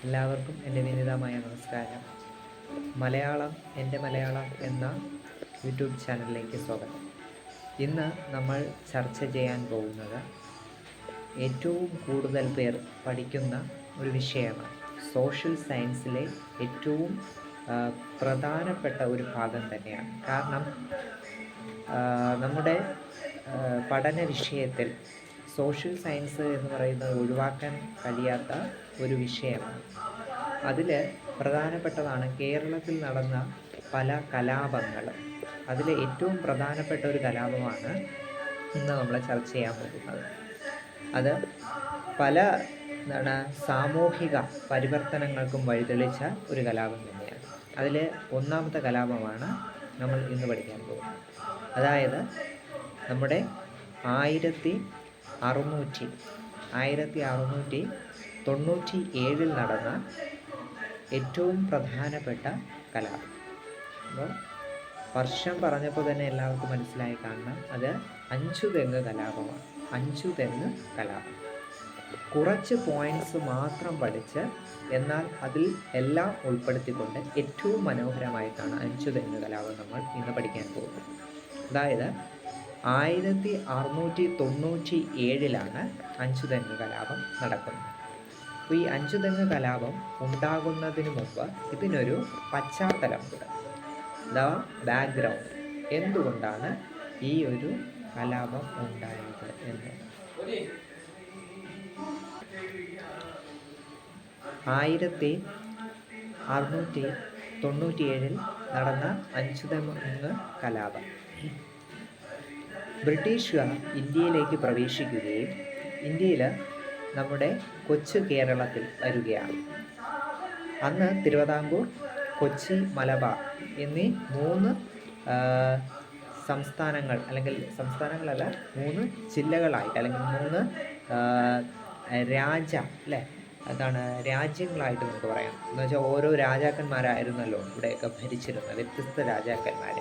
എല്ലാവർക്കും എൻ്റെ വിനീതമായ നമസ്കാരം. മലയാളം എൻ്റെ മലയാളം എന്ന യൂട്യൂബ് ചാനലിലേക്ക് സ്വാഗതം. ഇന്ന് നമ്മൾ ചർച്ച ചെയ്യാൻ പോകുന്നത് ഏറ്റവും കൂടുതൽ പേർ പഠിക്കുന്ന ഒരു വിഷയമാണ്. സോഷ്യൽ സയൻസിലെ ഏറ്റവും പ്രധാനപ്പെട്ട ഒരു ഭാഗം തന്നെയാണ്. കാരണം നമ്മുടെ പഠന വിഷയത്തിൽ സോഷ്യൽ സയൻസ് എന്ന് പറയുന്നത് ഒഴിവാക്കാൻ കഴിയാത്ത ഒരു വിഷയമാണ്. അതിൽ പ്രധാനപ്പെട്ടതാണ് കേരളത്തിൽ നടന്ന പല കലാപങ്ങൾ. അതിൽ ഏറ്റവും പ്രധാനപ്പെട്ട ഒരു കലാപമാണ് ഇന്ന് നമ്മൾ ചർച്ച ചെയ്യാൻ പോകുന്നത്. അത് പല സാമൂഹിക പരിവർത്തനങ്ങൾക്കും വഴിതെളിച്ച ഒരു കലാപം തന്നെയാണ്. അതിൽ ഒന്നാമത്തെ കലാപമാണ് നമ്മൾ ഇന്ന് പഠിക്കാൻ പോകുന്നത്. അതായത് നമ്മുടെ 1697 നടന്ന ഏറ്റവും പ്രധാനപ്പെട്ട കലാപം. അപ്പോൾ വർഷം പറഞ്ഞപ്പോൾ തന്നെ എല്ലാവർക്കും മനസ്സിലായി കാണണം, അത് അഞ്ചുതെങ്ങ് കലാപമാണ്. അഞ്ചുതെങ്ങ് കലാപം കുറച്ച് പോയിന്റ്സ് മാത്രം പഠിച്ച് എന്നാൽ അതിൽ എല്ലാം ഉൾപ്പെടുത്തിക്കൊണ്ട് ഏറ്റവും മനോഹരമായിട്ടാണ് അഞ്ചുതെങ്ങ് കലാപം നമ്മൾ ഇന്ന് പഠിക്കാൻ പോകുന്നത്. അതായത് 1697 അഞ്ചുതെങ്ങ് കലാപം നടക്കുന്നത്. അപ്പോൾ ഈ അഞ്ചുതെങ്ങ് കലാപം ഉണ്ടാകുന്നതിന് മുമ്പ് ഇതിനൊരു പശ്ചാത്തലമുണ്ട്, ബാക്ക്ഗ്രൗണ്ട്. എന്തുകൊണ്ടാണ് ഈ ഒരു കലാപം ഉണ്ടായത് എന്ന്. 1697 നടന്ന അഞ്ചുതെങ്ങ് കലാപം ബ്രിട്ടീഷുകാർ ഇന്ത്യയിലേക്ക് പ്രവേശിക്കുകയും ഇന്ത്യയിൽ നമ്മുടെ കൊച്ചു കേരളത്തിൽ വരികയാണ്. അന്ന് തിരുവിതാംകൂർ, കൊച്ചി, മലബാർ എന്നീ 3 സംസ്ഥാനങ്ങൾ, അല്ലെങ്കിൽ സംസ്ഥാനങ്ങളല്ല, 3 ജില്ലകളായിട്ട്, അല്ലെങ്കിൽ 3 രാജ്യങ്ങളായിട്ട് നമുക്ക് പറയാം. എന്ന് വെച്ചാൽ ഓരോ രാജാക്കന്മാരായിരുന്നല്ലോ ഇവിടെയൊക്കെ ഭരിച്ചിരുന്നത്, വ്യത്യസ്ത രാജാക്കന്മാർ.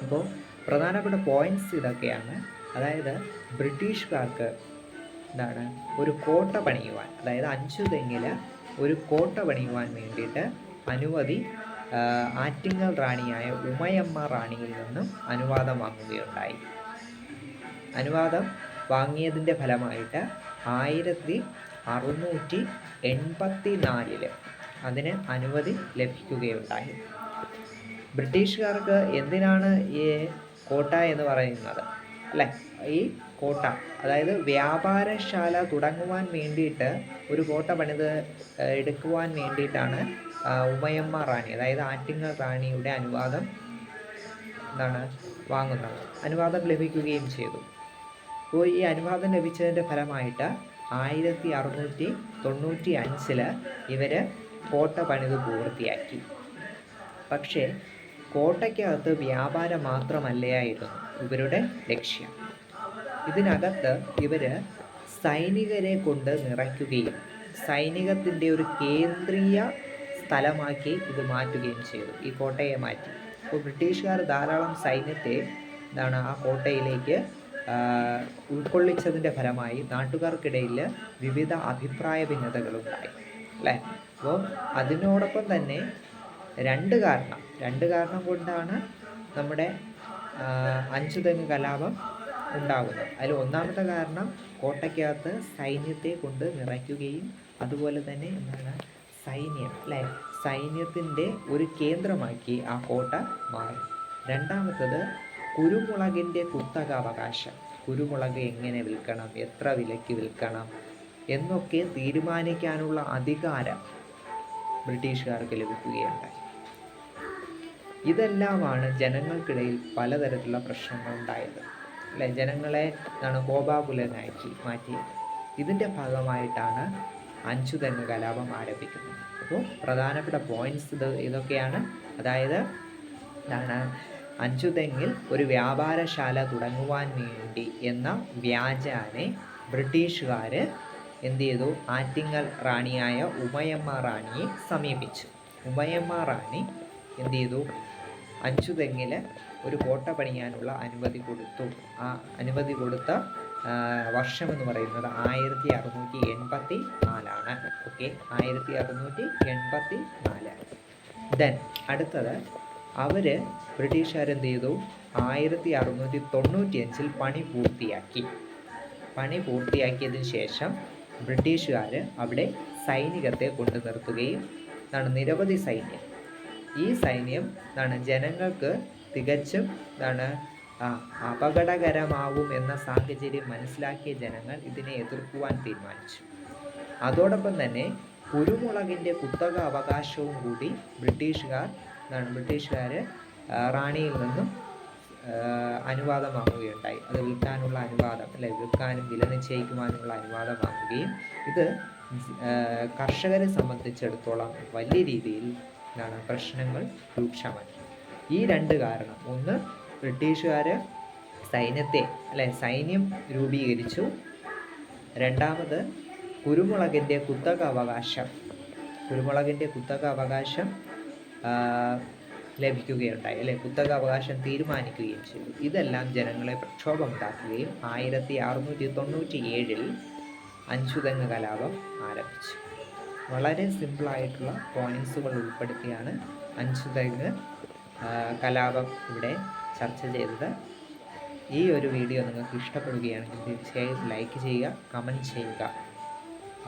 അപ്പോൾ പ്രധാനപ്പെട്ട പോയിന്റ്സ് ഇതൊക്കെയാണ്. അതായത് ബ്രിട്ടീഷുകാർക്ക് ഒരു കോട്ട പണിയുവാൻ, അതായത് അഞ്ചുതെങ്ങിൽ ഒരു കോട്ട പണിയുവാൻ വേണ്ടിയിട്ട് അനുമതി ആറ്റിങ്ങൽ റാണിയായ ഉമയമ്മ റാണിയിൽ നിന്നും അനുവാദം വാങ്ങുകയുണ്ടായി. അനുവാദം വാങ്ങിയതിൻ്റെ ഫലമായിട്ട് 1684 അതിന് അനുമതി ലഭിക്കുകയുണ്ടായി. ബ്രിട്ടീഷുകാർക്ക് എന്തിനാണ് ഈ കോട്ട എന്ന് പറയുന്നത്, അല്ലേ? ഈ കോട്ട, അതായത് വ്യാപാരശാല തുടങ്ങുവാൻ വേണ്ടിയിട്ട് ഒരു കോട്ട പണിത് എടുക്കുവാൻ വേണ്ടിയിട്ടാണ് ഉമയമ്മ റാണി, അതായത് ആറ്റിങ്ങൽ റാണിയുടെ അനുവാദം വാങ്ങുന്നത്. അനുവാദം ലഭിക്കുകയും ചെയ്തു. അപ്പോൾ ഈ അനുവാദം ലഭിച്ചതിൻ്റെ ഫലമായിട്ട് 1695 ഇവർ കോട്ട പണിത് പൂർത്തിയാക്കി. പക്ഷേ കോട്ടയ്ക്കകത്ത് വ്യാപാരം മാത്രമല്ലായിരുന്നു ഇവരുടെ ലക്ഷ്യം. ഇതിനകത്ത് ഇവർ സൈനികരെ കൊണ്ട് നിറയ്ക്കുകയും സൈനികത്തിൻ്റെ ഒരു കേന്ദ്രീയ സ്ഥലമാക്കി ഇത് മാറ്റുകയും ചെയ്തു. ഈ കോട്ടയെ മാറ്റി. അപ്പോൾ ബ്രിട്ടീഷുകാർ ധാരാളം സൈന്യത്തെ ആ കോട്ടയിലേക്ക് ഉൾക്കൊള്ളിച്ചതിൻ്റെ ഫലമായി നാട്ടുകാർക്കിടയിൽ വിവിധ അഭിപ്രായ ഭിന്നതകളുണ്ടായി, അല്ലേ? അപ്പോൾ അതിനോടൊപ്പം തന്നെ രണ്ട് കാരണം കൊണ്ടാണ് നമ്മുടെ അഞ്ചുതെങ്ങ് കലാപം ഉണ്ടാകുന്നത്. അതിൽ ഒന്നാമത്തെ കാരണം കോട്ടയ്ക്കകത്ത് സൈന്യത്തെ കൊണ്ട് നിറയ്ക്കുകയും അതുപോലെ തന്നെ സൈന്യത്തിൻ്റെ ഒരു കേന്ദ്രമാക്കി ആ കോട്ട മാറി. രണ്ടാമത്തത് കുരുമുളകിൻ്റെ കുത്തകാവകാശം. കുരുമുളക് എങ്ങനെ വിൽക്കണം, എത്ര വിലയ്ക്ക് വിൽക്കണം എന്നൊക്കെ തീരുമാനിക്കാനുള്ള അധികാരം ബ്രിട്ടീഷുകാർക്ക് ലഭിക്കുകയുണ്ടായി. ഇതെല്ലാമാണ് ജനങ്ങൾക്കിടയിൽ പലതരത്തിലുള്ള പ്രശ്നങ്ങൾ ഉണ്ടായത്, അല്ലെ? ജനങ്ങളെ കോപാകുലനാക്കി മാറ്റിയത്. ഇതിൻ്റെ ഭാഗമായിട്ടാണ് അഞ്ചുതെങ്ങ് കലാപം ആരംഭിക്കുന്നത്. അപ്പോൾ പ്രധാനപ്പെട്ട പോയിന്റ്സ് ഇതൊക്കെയാണ്. അതായത് അഞ്ചുതെങ്ങിൽ ഒരു വ്യാപാരശാല തുടങ്ങുവാൻ വേണ്ടി എന്ന വ്യാജേന ബ്രിട്ടീഷുകാർ എന്ത് ചെയ്തു? ആറ്റിങ്ങൽ റാണിയായ ഉമയമ്മ റാണിയെ സമീപിച്ചു. ഉമയമ്മ റാണി എന്ത് ചെയ്തു? അഞ്ചുതെങ്ങിൽ ഒരു കോട്ട പണിയാനുള്ള അനുമതി കൊടുത്തു. ആ അനുമതി കൊടുത്ത വർഷമെന്ന് പറയുന്നത് 1684 ഓക്കെ, 1684. ദെൻ അടുത്തത് ബ്രിട്ടീഷുകാരെന്ത് ചെയ്തു, 1695 പണി പൂർത്തിയാക്കിയതിന് ശേഷം ബ്രിട്ടീഷുകാർ അവിടെ സൈനികത്തെ കൊണ്ടു നിർത്തുകയും നിരവധി സൈന്യം, ഈ സൈന്യം ജനങ്ങൾക്ക് തികച്ചും അപകടകരമാവും എന്ന സാഹചര്യം മനസ്സിലാക്കിയ ജനങ്ങൾ ഇതിനെ എതിർക്കുവാൻ തീരുമാനിച്ചു. അതോടൊപ്പം തന്നെ കുരുമുളകിൻ്റെ കുത്തക അവകാശവും കൂടി ബ്രിട്ടീഷുകാർ റാണിയിൽ നിന്നും അനുവാദം വാങ്ങുകയുണ്ടായി. അത് വിൽക്കാനുള്ള അനുവാദം, വിൽക്കാനും വില നിശ്ചയിക്കുവാനുള്ള അനുവാദം വാങ്ങുകയും ഇത് കർഷകരെ സംബന്ധിച്ചിടത്തോളം വലിയ രീതിയിൽ പ്രശ്നങ്ങൾ രൂക്ഷമാക്കി. ഈ രണ്ട് കാരണം, ഒന്ന് ബ്രിട്ടീഷുകാർ സൈന്യം രൂപീകരിച്ചു, രണ്ടാമത് കുരുമുളകിൻ്റെ കുത്തക അവകാശം ലഭിക്കുകയുണ്ടായി, കുത്തക അവകാശം തീരുമാനിക്കുകയും ചെയ്തു. ഇതെല്ലാം ജനങ്ങളെ പ്രക്ഷോഭമുണ്ടാക്കുകയും 1697 അഞ്ചുതെങ്ങ് കലാപം ആരംഭിച്ചു. വളരെ സിമ്പിളായിട്ടുള്ള പോയിൻസുകൾ ഉൾപ്പെടുത്തിയാണ് അഞ്ചുതെങ്ങ് കലാപം ഇവിടെ ചർച്ച ചെയ്തത്. ഈ ഒരു വീഡിയോ നിങ്ങൾക്ക് ഇഷ്ടപ്പെടുകയാണെങ്കിൽ തീർച്ചയായും ലൈക്ക് ചെയ്യുക, കമൻറ്റ് ചെയ്യുക,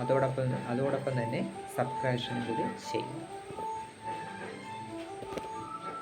അതോടൊപ്പം തന്നെ സബ്സ്ക്രിപ്ഷനും കൂടി ചെയ്യുക.